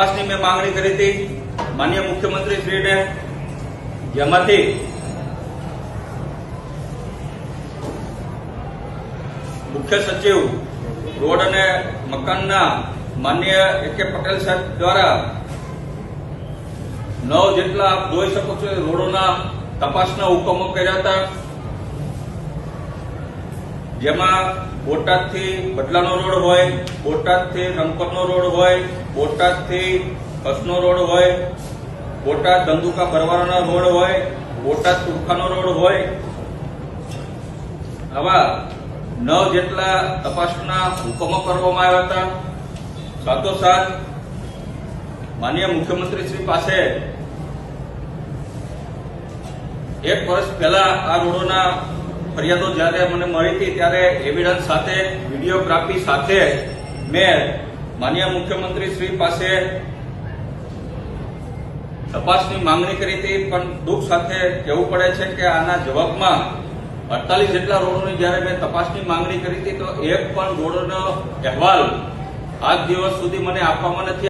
તપાસની મેં માંગણી કરી હતી માનનીય મુખ્યમંત્રી શ્રીને, જેમાંથી મુખ્ય સચિવ રોડ અને મકાનના માનનીય એ.કે. પટેલ સાહેબ દ્વારા 9 જેટલા આપ જોઈ શકો છો રોડોના તપાસના હુકમો કર્યા હતા, જેમાં બોટાદથી બદલાનો રોડ હોય, બોટાદથી રંગપરનો રોડ હોય, બોટાદથી કચ્છનો રોડ હોય, બોટાદ ધંધુકા બરવારાનો રોડ હોય, બોટાદ તુરખાનો રોડ હોય, આવા 9 જેટલા તપાસના હુકમો કરવામાં આવ્યા હતા. સાથોસાથ માનનીય મુખ્યમંત્રી શ્રી પાસે 1 વર્ષ પહેલા આ રોડોના ફરિયાદો જ્યારે મને મળી હતી ત્યારે એવિડન્સ સાથે, વિડીયોગ્રાફી સાથે મેં માનનીય મુખ્યમંત્રી શ્રી પાસે તપાસની માંગણી કરી હતી. પણ દુઃખ સાથે કહેવું પડે છે કે આના જવાબમાં 48 જેટલા રોડોની જ્યારે મેં તપાસની માંગણી કરી હતી તો એક પણ રોડનો અહેવાલ આજ દિવસ સુધી મને આપવામાં નથી.